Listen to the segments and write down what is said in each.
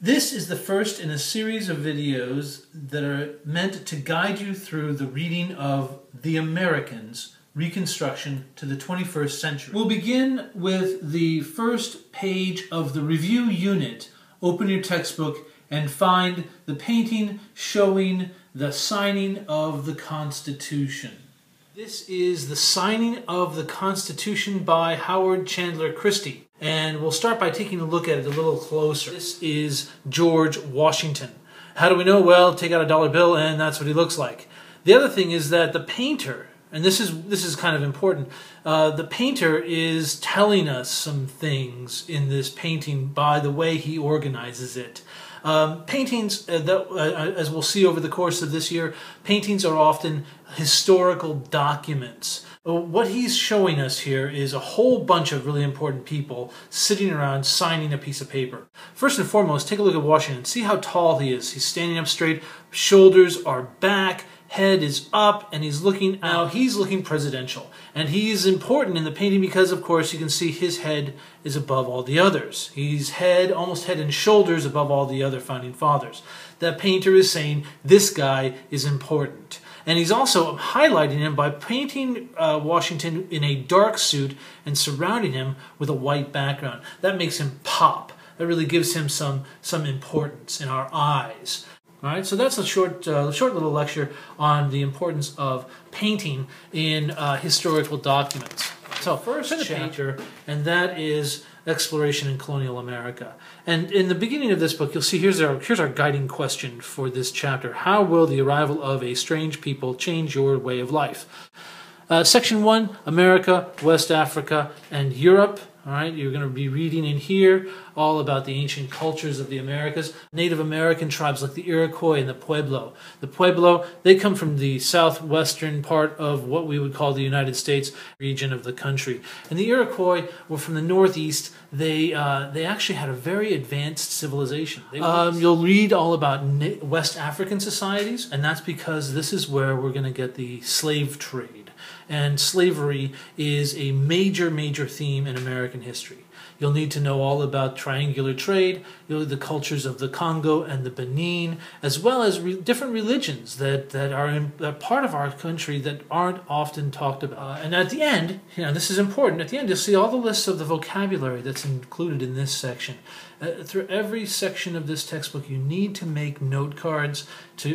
This is the first in a series of videos that are meant to guide you through the reading of The Americans, Reconstruction to the 21st Century. We'll begin with the first page of the review unit. Open your textbook and find the painting showing the signing of the Constitution. This is the signing of the Constitution by Howard Chandler Christie. And we'll start by taking a look at it a little closer. This is George Washington. How do we know? Well, take out a dollar bill and that's what he looks like. The other thing is that the painter, and this is kind of important, the painter is telling us some things in this painting by the way he organizes it. Paintings, as we'll see over the course of this year, paintings are often historical documents. What he's showing us here is a whole bunch of really important people sitting around signing a piece of paper. First and foremost, take a look at Washington. See how tall he is. He's standing up straight, shoulders are back, head is up, and he's looking out. He's looking presidential. And he's important in the painting because, of course, you can see his head is above all the others. He's almost head and shoulders above all the other founding fathers. The painter is saying this guy is important. And he's also highlighting him by painting Washington in a dark suit and surrounding him with a white background. That makes him pop. That really gives him some importance in our eyes. All right, so that's a short little lecture on the importance of painting in historical documents. So first chapter, and that is Exploration in Colonial America. And in the beginning of this book, you'll see here's our guiding question for this chapter. How will the arrival of a strange people change your way of life? Section 1, America, West Africa, and Europe. All right, you're going to be reading in here all about the ancient cultures of the Americas. Native American tribes like the Iroquois and the Pueblo. The Pueblo, they come from the southwestern part of what we would call the United States region of the country. And the Iroquois were from the northeast. They actually had a very advanced civilization. You'll read all about West African societies, and that's because this is where we're going to get the slave trade. And slavery is a major theme in American history. You'll need to know all about triangular trade, the cultures of the Congo and the Benin, as well as different religions that are part of our country that aren't often talked about. And at the end, this is important, at the end you'll see all the lists of the vocabulary that's included in this section. Through every section of this textbook, you need to make note cards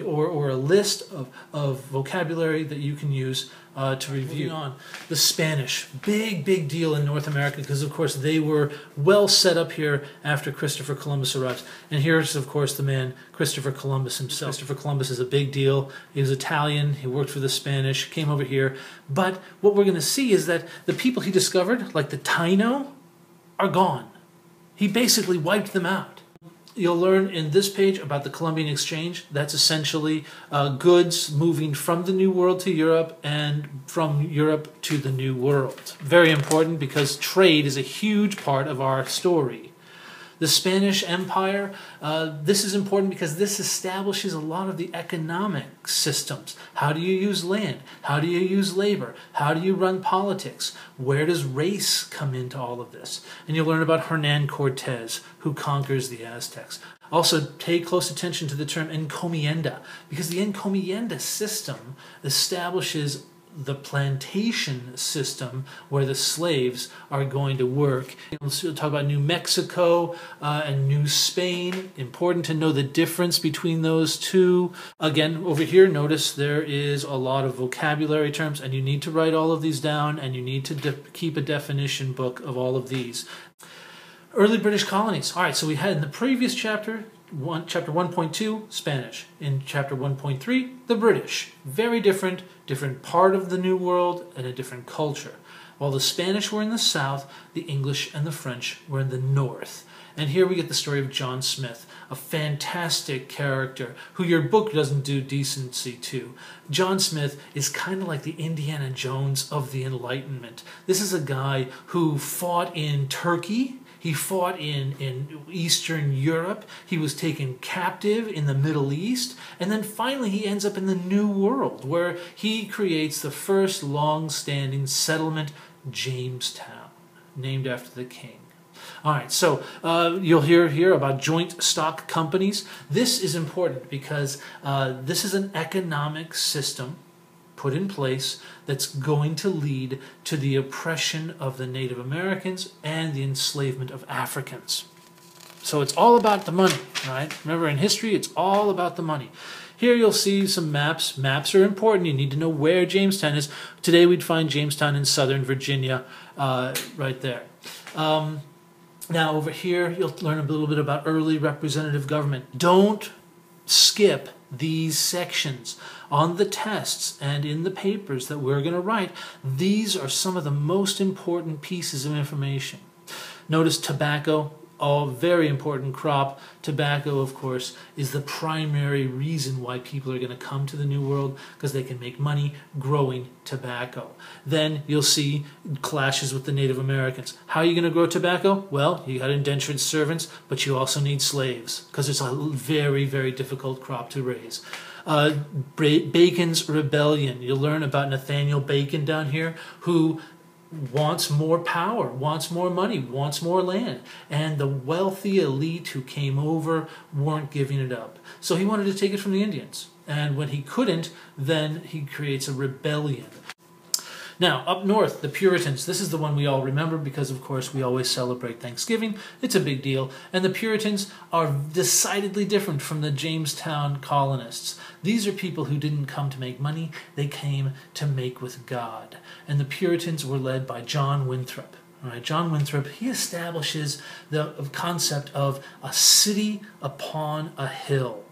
or a list of vocabulary that you can use to review. Moving on, the Spanish, big deal in North America because, of course, they were well set up here after Christopher Columbus arrives. And here's, of course, the man, Christopher Columbus himself. Christopher Columbus is a big deal. He was Italian. He worked for the Spanish, came over here. But what we're going to see is that the people he discovered, like the Taino, are gone. He basically wiped them out. You'll learn in this page about the Columbian Exchange. That's essentially goods moving from the New World to Europe and from Europe to the New World. Very important because trade is a huge part of our story. The Spanish Empire, this is important because this establishes a lot of the economic systems. How do you use land? How do you use labor? How do you run politics? Where does race come into all of this? And you'll learn about Hernan Cortez, who conquers the Aztecs. Also, pay close attention to the term encomienda, because the encomienda system establishes the plantation system where the slaves are going to work. We'll talk about New Mexico and New Spain. Important to know the difference between those two. Again, over here, notice there is a lot of vocabulary terms, and you need to write all of these down, and you need to keep a definition book of all of these. Early British colonies. All right, so we had in the previous chapter, chapter 1.2, Spanish. In chapter 1.3, the British. Very different part of the New World and a different culture. While the Spanish were in the south, the English and the French were in the north. And here we get the story of John Smith, a fantastic character who your book doesn't do decency to. John Smith is kind of like the Indiana Jones of the Enlightenment. This is a guy who fought in Turkey. He fought in Eastern Europe. He was taken captive in the Middle East. And then finally he ends up in the New World, where he creates the first long-standing settlement, Jamestown, named after the king. All right, so you'll hear here about joint stock companies. This is important because this is an economic system put in place that's going to lead to the oppression of the Native Americans and the enslavement of Africans. So it's all about the money, right? Remember, in history, it's all about the money. Here you'll see some maps. Maps are important. You need to know where Jamestown is. Today we'd find Jamestown in southern Virginia, right there. Now over here, you'll learn a little bit about early representative government. Don't skip these sections. On the tests and in the papers that we're going to write, these are some of the most important pieces of information. Notice tobacco, a very important crop. Tobacco, of course, is the primary reason why people are going to come to the New World, because they can make money growing tobacco. Then you'll see clashes with the Native Americans. How are you going to grow tobacco? Well, you got indentured servants, but you also need slaves, because it's a very, very difficult crop to raise. Bacon's rebellion. You'll learn about Nathaniel Bacon down here, who wants more power, wants more money, wants more land. And the wealthy elite who came over weren't giving it up. So he wanted to take it from the Indians. And when he couldn't, then he creates a rebellion. Now, up north, the Puritans. This is the one we all remember because, of course, we always celebrate Thanksgiving. It's a big deal. And the Puritans are decidedly different from the Jamestown colonists. These are people who didn't come to make money. They came to make with God. And the Puritans were led by John Winthrop. All right, John Winthrop, he establishes the concept of a city upon a hill.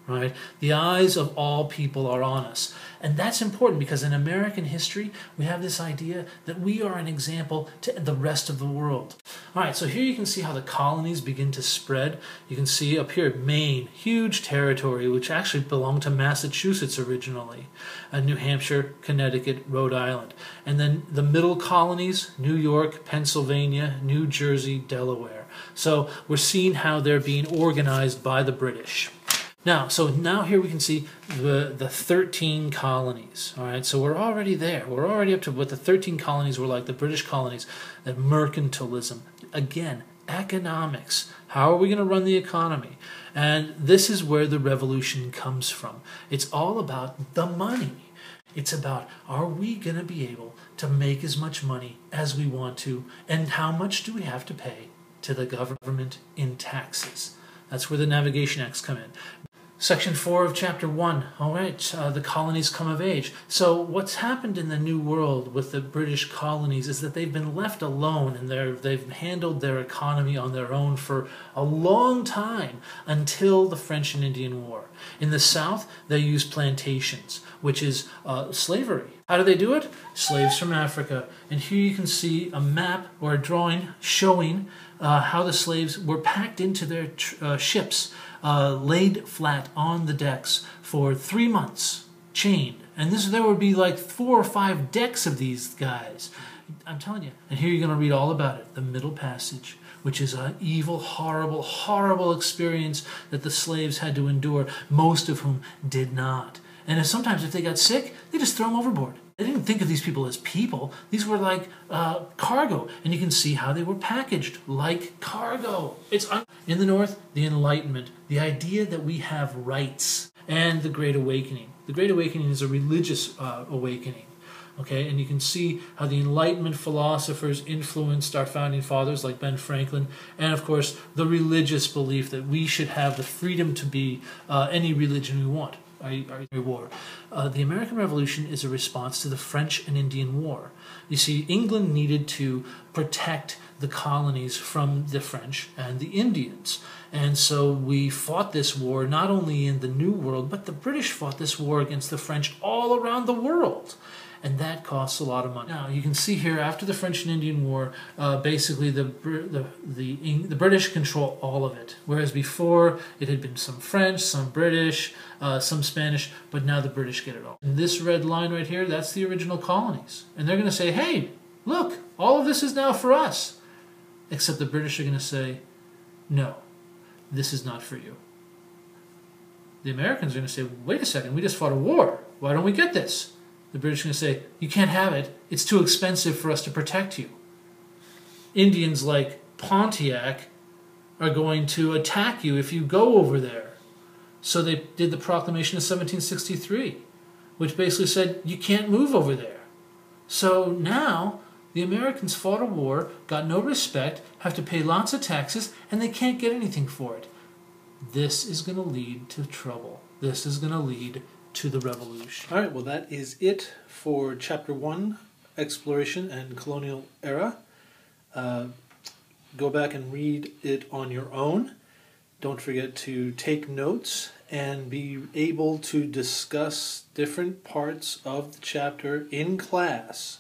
Right? The eyes of all people are on us. And that's important because in American history, we have this idea that we are an example to the rest of the world. All right, so here you can see how the colonies begin to spread. You can see up here, Maine, huge territory, which actually belonged to Massachusetts originally, New Hampshire, Connecticut, Rhode Island. And then the middle colonies, New York, Pennsylvania, New Jersey, Delaware. So we're seeing how they're being organized by the British. Now here we can see the 13 colonies. All right, so we're already there. We're already up to what the 13 colonies were like, the British colonies. That mercantilism, again, economics. How are we going to run the economy? And this is where the revolution comes from. It's all about the money. It's about, are we going to be able to make as much money as we want to, and how much do we have to pay to the government in taxes? That's where the Navigation Acts come in. Section 4 of Chapter 1, all right, the colonies come of age. So what's happened in the New World with the British colonies is that they've been left alone, and they've handled their economy on their own for a long time until the French and Indian War. In the South, they use plantations, which is slavery. How do they do it? Slaves from Africa. And here you can see a map or a drawing showing how the slaves were packed into their ships, laid flat on the decks for 3 months, chained. And there would be like 4 or 5 decks of these guys. I'm telling you. And here you're going to read all about it. The Middle Passage, which is an evil, horrible, horrible experience that the slaves had to endure, most of whom did not. And sometimes if they got sick, they just throw them overboard. They didn't think of these people as people. These were like cargo. And you can see how they were packaged like cargo. In the North, the Enlightenment, the idea that we have rights, and the Great Awakening. The Great Awakening is a religious awakening. Okay, and you can see how the Enlightenment philosophers influenced our founding fathers like Ben Franklin, and of course the religious belief that we should have the freedom to be any religion we want. War. The American Revolution is a response to the French and Indian War. You see, England needed to protect the colonies from the French and the Indians. And so we fought this war not only in the New World, but the British fought this war against the French all around the world. And that costs a lot of money. Now, you can see here, after the French and Indian War, basically the British control all of it. Whereas before, it had been some French, some British, some Spanish, but now the British get it all. And this red line right here, that's the original colonies. And they're going to say, hey, look, all of this is now for us. Except the British are going to say, no, this is not for you. The Americans are going to say, wait a second, we just fought a war. Why don't we get this? The British are going to say, you can't have it. It's too expensive for us to protect you. Indians like, Pontiac are going to attack you if you go over there. So they did the proclamation of 1763, which basically said you can't move over there. So now the Americans fought a war, got no respect, have to pay lots of taxes, and they can't get anything for it. This is going to lead to trouble. This is going to lead to the revolution. All right, well, that is it for Chapter 1, Exploration and Colonial Era. Go back and read it on your own. Don't forget to take notes and be able to discuss different parts of the chapter in class.